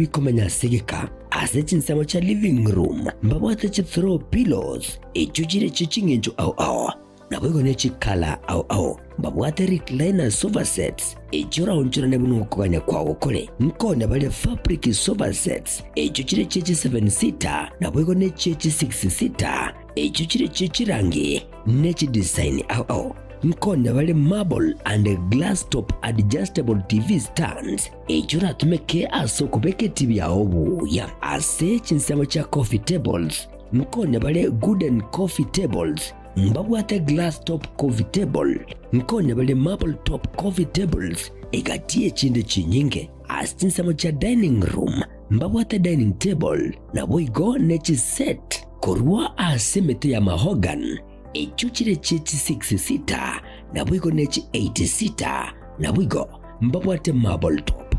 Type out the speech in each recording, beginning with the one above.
bikomanya sigika ase CHINSA cha living room mbabwate chi throw pillows echujire chichingenjo au nabwego ne chikala au mbabwate recliner sofa sets echura onchura ne bunu kuganya kwa okole nkone bale fabric sofa sets echujire chichi 7 seater nabwego ne chichi 6 seater echujire chichirangi ne chi design au nkone bale marble and glass top adjustable TV stands echura tumeke aso kubeke TV ya obuya ase CHINSA cha coffee tables nkone bale wooden coffee tables mbabwate glass top coffee table nkone bale marble top coffee tables egatie chinde chinyinge ase CHINSA cha dining room mbabwate dining table na boigo nechi set korwa ase mete ya mahogan echuchire chichi 6 seater na bwigo nechi 8 seater na bwigo mbabwate marble top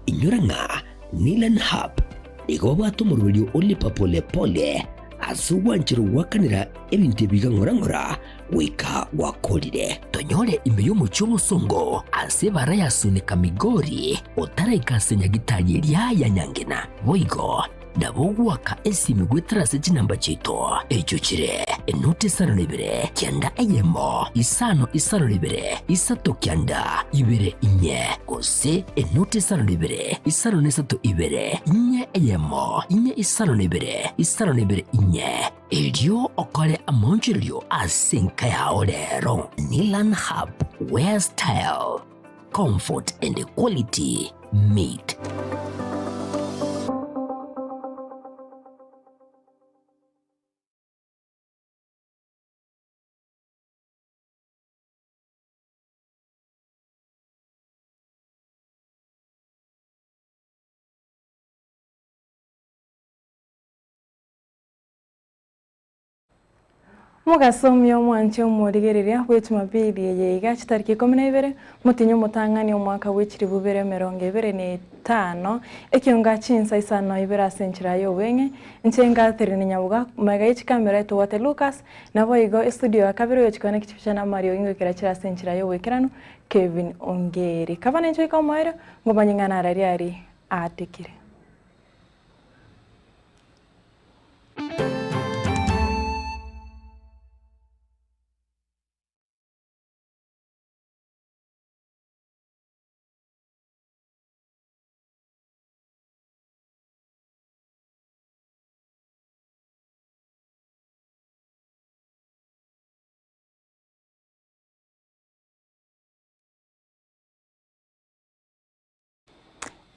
inyuranga Nilan Hub igo bwato murulio olipa pole pole asuwanchiru wakanira ebintu bigangorangora wika wakolire tonyole imbeyo muchomo songo asebara yasunika migori otaraikasenya gitali ya nyangena boigo nabogwaka esimi gwetarase chinamba chito echuchire enote isano libere kyanda eyemo isano libere isato kyanda ibere inye kose enote isano libere isano nesato ibere inye eyemo inye isano libere inye elio okole amonchirio asenka ya olero Nilan Hub where style comfort and quality meet. Mugasomyo mwanche omurigereria gw'Jumapili yeiga chitariki 12 mutinyo mutangani omwaka w'echiri 2025 ekionga CHINSA isano ibere asenchira yobenge nchenga terine nyabuga mega ichikamera etwate Lucas nabo igo studio akabiro yochikone kichishana Mario ingo kirachira asenchira yobekirano Kevin Ongeri kabane ncho ikamoira ngomanyingana arariari atikire.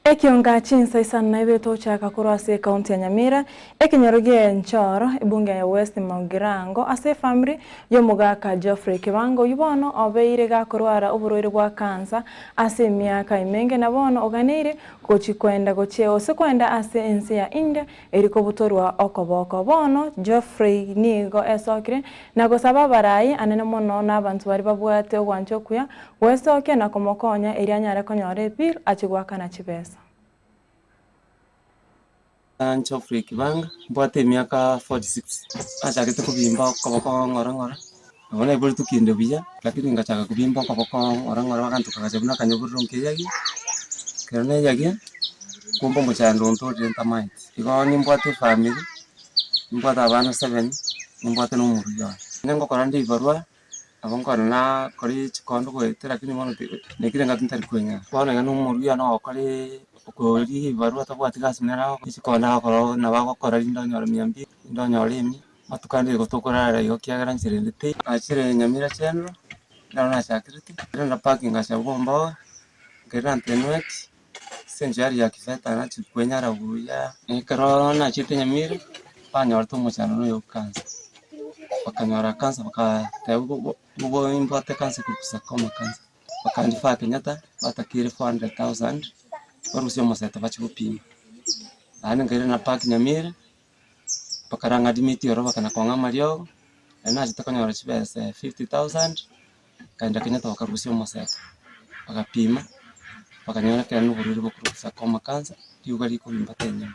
Ekionga CHINSA isana ibeto chaka kurwase kaunti ya Nyamira ekinyarugie nchoro ibunge ya West Maugirango ase family yomugaka Geoffrey Kibango yubono obeire gakurwara uburori bwa kansa ase miaka imenge nabono oganire gochikwenda gocheo sekwenda ase ensi ya India eriko butorwa okoboko bono Geoffrey nigo esokire nagosaba barayi anene mono nabantu bari babwate ogwancho kuya wesoke nakomokonya erianyare konyore bill achigwakana chibesa. Geoffrey Kibango mbwate miaka 46 achagete kubimba koboko ngora nabona ibuli tukinde biya lakini ngachaka kubimba koboko ngora bakantu kakajabuna kanyoburu nkeyagi kerane yagi kumbo muchando ntori ntamait igo nimbwate family mbwate abana 7 nimbwate n'umuru yo nengo korande ibarwa abongora na kori chikondo kwete lakini mono nekire ngatintari kwenya bona n'umuru yo no kori kuri barua tabwati gasinera ikikona akoro nabagokora indonyoro 200 indonyoro 1 matukande gotokorara yo kiagara nserendete achire Nyamira cheno na security na parking ashabomba gerante net senjari ya kifeta na chikwenyara buya ikaro na chite Nyamira panyor to muchano no yokanza bakanyora kansa bakatego bubo impote kansa kukusa koma kansa bakandifa Kenyatta batakire 400,000 Warusio moseta bachikupima. Ana ngere na park Nyamira. Pakaranga dimiti oroba kana konga Mario. Na chitakanyora chibese 50,000. Kaenda Kenyatta wakarusio moseta. Bakapima. Bakanyora kana bururi bokurusa koma kansa. Yugari ko imbatenya.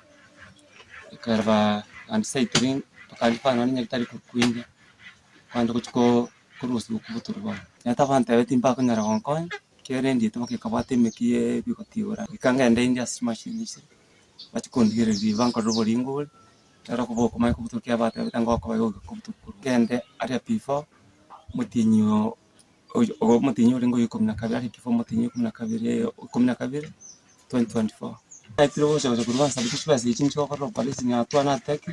Ikarba and saitring pakalifa nani nyakitari kukwinja. Kwanda kuchiko kurusi kubuturwa. Yata vante wetimpa kunyara Hong Kong. Kere ndi tumo kikabate mekie bikotiora ikanga ende India machine bachikondire rivanko roboringo era kuboko mai kubutukia bata bitango ko bayo kubutukuru kende ari P4 mutinyo o mutinyo ringo yikomna kabiri P4 mutinyo yikomna kabiri 2024 aitiro bose kurwa sabitu base ichincho ko polisi nya twana teki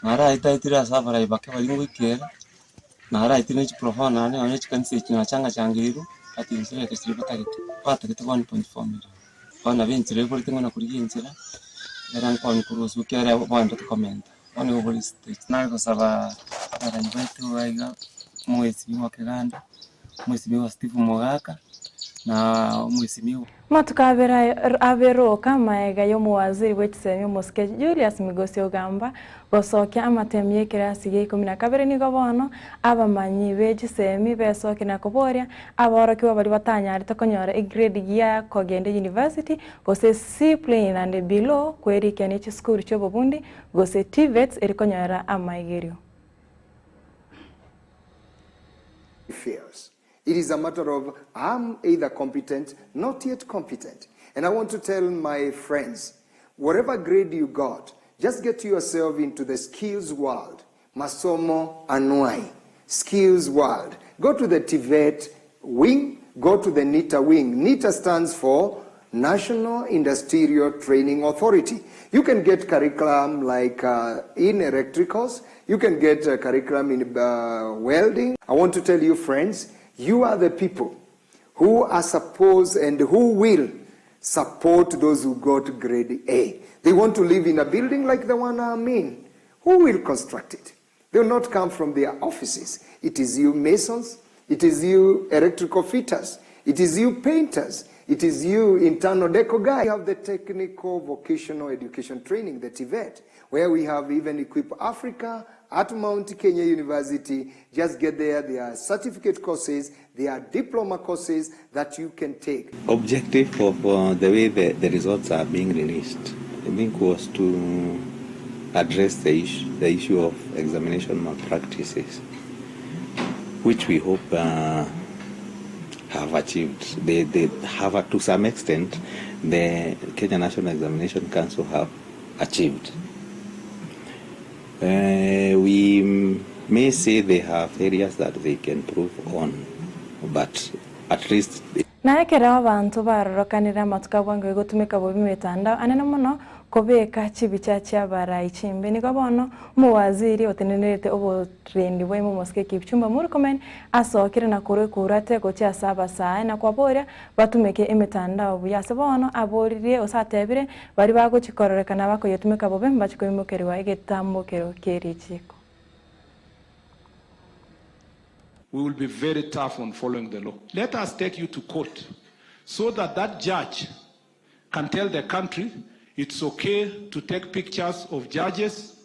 nara aitira safara ibake baringo ikera nara aitino chiprofana ne onye chikanse china changa changiru ati nsire ke siri pata kitu 1.4 million bana bintire ko tingo na kuriyinzira era nkoni kurusu kera banda comment bani oboli stage na ko saba para ibetu aiga mwesimiwa Kiganda mwesimiwa Steve Mogaka na mwesimiwa matukabera aberoka maega yo muwaziri w'ekisemi Muske Julius Migosi ogamba gosokia amatemye kirasi ge 12 nigo bono abamanyi b'ekisemi besoki na kuboria aboroki bari batanyari tokonyora grade ya kogende university gose C plain and below kwerike ne school cyo bobundi gose TVET erikonyora amaigerio. Fears. It is a matter of I'm either competent, not yet competent. And I want to tell my friends, whatever grade you got, just get yourself into the skills world. Masomo Anuai, skills world. Go to the TVET wing, go to the NITA wing. NITA stands for National Industrial Training Authority. You can get curriculum like in electricals, you can get a curriculum in welding. I want to tell you, friends, you are the people who are supposed and who will support those who got grade A. They want to live in a building like the one I'm in. Who will construct it? They will not come from their offices. It is you masons, it is you electrical fitters, it is you painters, it is you internal deco guy. We have the technical vocational education training, the TVET, where we have even Equip Africa, at Mount Kenya University. Just get there. There are certificate courses, there are diploma courses that you can take. Objective of the way the results are being released, I think, was to address the issue of examination malpractices, which we hope have achieved. They have, to some extent, the Kenya National Examination Council have achieved. We may say they have areas that they can improve on, but at least naekera abantu barorokanira matukabwango gutumika bobi mitandao anene muno kobeka chibicha cha bara ichimbe nigo bono muwaziri otenerete oborendi bwe Muske Kipchumba Murkomen asokire na kure kurate go cha saba saa na kwabora batumeke imitandao buyase bono aborire osatebire bari bago chikororekana bako yetumika bobe mbachiko imokeri wa Getembe kerichiko. We will be very tough on following the law. Let us take you to court so that that judge can tell the country it's okay to take pictures of judges,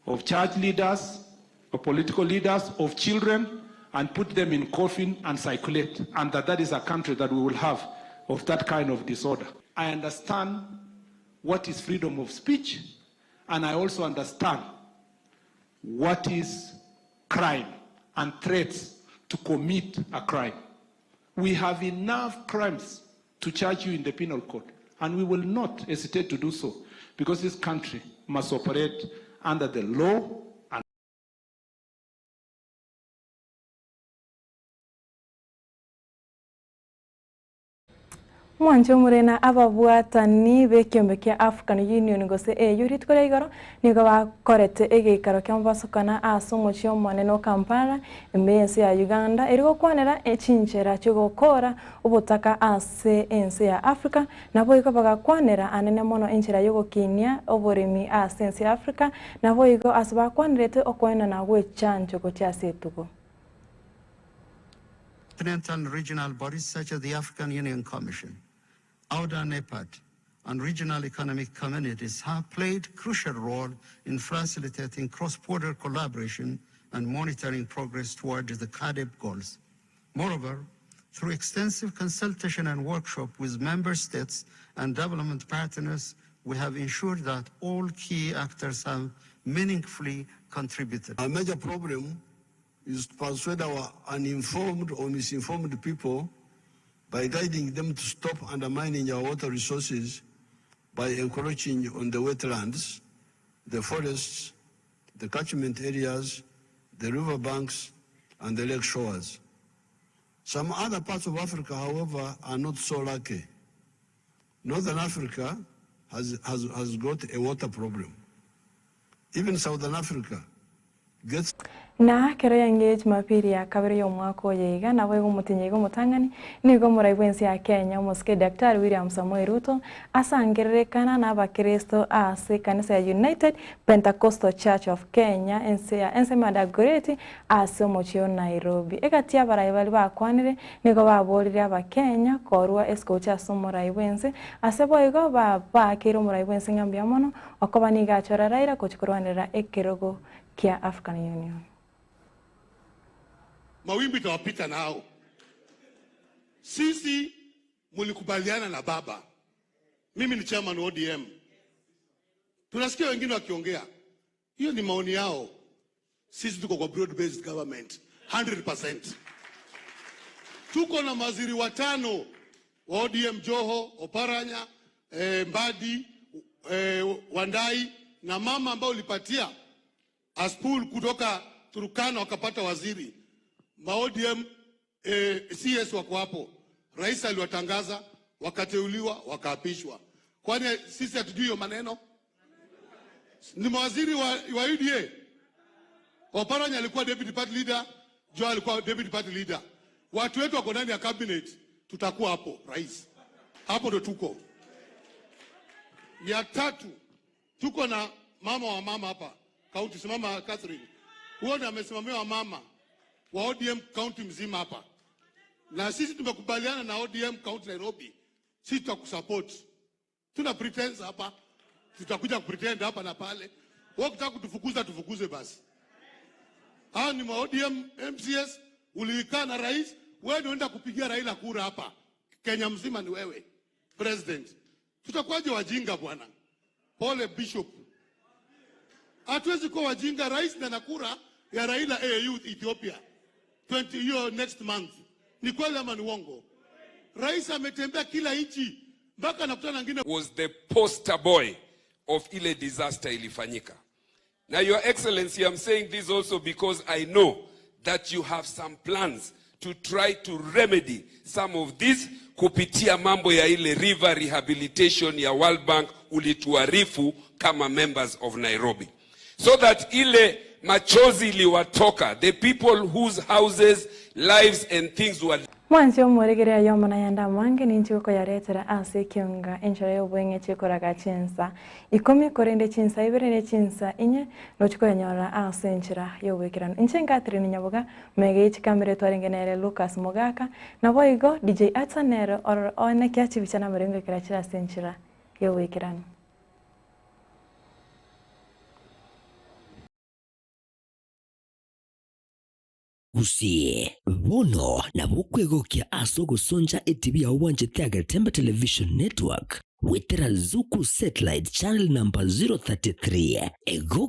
of church leaders, of political leaders, of children, and put them in coffin and circulate, and that is a country that we will have of that kind of disorder. I understand what is freedom of speech, and I also understand what is crime and threats to commit a crime. We have enough crimes to charge you in the penal code, and we will not hesitate to do so, because this country must operate under the law. Mwanjo murena ababwatani bekiombe kia African Union gose yurit kore igoro nigo bakorete egeikaro kya mbasokana asomo chyo moneno Kampala embensi ya Uganda erigo kwanera echinchera cyo gukora ubutaka ase ense ya Africa nabo iko bagakwanera anene mono enchera yo gokinia oboremi ase ense ya Africa nabo iko asaba kwanirete okwena na gwe chanjo ko chasetugo. Continental and regional bodies such as the African Union Commission, outer NEPAD, and regional economic communities have played a crucial role in facilitating cross-border collaboration and monitoring progress towards the CADEP goals. Moreover, through extensive consultation and workshop with member states and development partners, we have ensured that all key actors have meaningfully contributed. A major problem is to persuade our uninformed or misinformed people by guiding them to stop undermining our water resources by encroaching on the wetlands, the forests, the catchment areas, the river banks, and the lake shores. Some other parts of Africa, however, are not so lucky. Northern Africa has got a water problem. Even Southern Africa gets... Na kero yange Jumapili ya kabiri ya mwaka yega na wego mutinyego mutangani nigo muraiwensi ya Kenya muske Daktari William Samoei Ruto asangerekana na abakristo ase kanisa ya United Pentecostal Church of Kenya ense madagoreti ase mochio Nairobi egatia baraibali bakwanire nigo babolire abakenya korwa escocha somuraiwensi ase boigo bakiro muraiwensi ngambia mono okobaniga chora raira kochikorwanira ekerogo kia African Union. Mawimbi tawapita nao. Sisi mulikubaliana na baba. Mimi ni chairman ODM. Tunasikia wengine wakiongea. Hiyo ni maoni yao. Sisi tuko kwa broad based government 100%. Tuko na mawaziri watano wa ODM: Joho, Oparanya, Mbadi, Wandai na mama ambao ulipatia Aspul kutoka Turkana wakapata waziri. ODM CS wako hapo. Rais aliwatangaza, wakateuliwa, wakaapishwa. Kwani sisi hatujui hiyo maneno? Ni mawaziri wa UDA. Oparanya alikuwa deputy party leader, Joe alikuwa deputy party leader. Watu wetu wako ndani ya cabinet, tutakuwa hapo rais. Hapo ndo tuko. Ya tatu, tuko na mama wa mama hapa. Kaunti simama Catherine. Huyo ndiye amesimamia wa mama wa ODM county mzima hapa. Na sisi tumekubaliana na ODM county Nairobi. Sisi tutakusupport. Tuna pretense hapa. Tutakuja kupretend hapa na pale. Wewe ukitaka kutufukuza tufukuze basi. Hao ni ODM MCS, ulikaa na rais, wewe ndio unaenda kupigia Raila kura hapa. Kenya mzima ni wewe president. Tutakuwaje wajinga bwana? Pole Bishop. Hatuwezi kuwa wajinga. Rais na kura ya Raila AU Ethiopia 20 year next month. Ni kweli ama ni uongo? Rais ametembea kila nchi mpaka anakutana ngine. Was the poster boy of ile disaster ilifanyika. Now Your Excellency, I'm saying this also because I know that you have some plans to try to remedy some of this kupitia mambo ya ile river rehabilitation ya World Bank ulituarifu kama members of Nairobi. So that ile machozi liwatoka, the people whose houses, lives and things were... Mwanzi omuregerea yomana yanda mange ninchiko yaretera ase EKEONGA enchara yobwenge chikoraga CHINSA ikomi korende CHINSA IBERE CHINSA inye nochiko yanyora ase enchara yobwekirano inchenga trini nyaboga mege ichikamere twarengenere Lucas Mogaka na boigo DJ Atsanero or one kiachi bichana merengo kirachira ase enchara yobwekirano. Usie bono na bukwego kia asogo sonja etibi ya uwanje tia Getembe Television Network wetera zuku satellite channel number 033 ego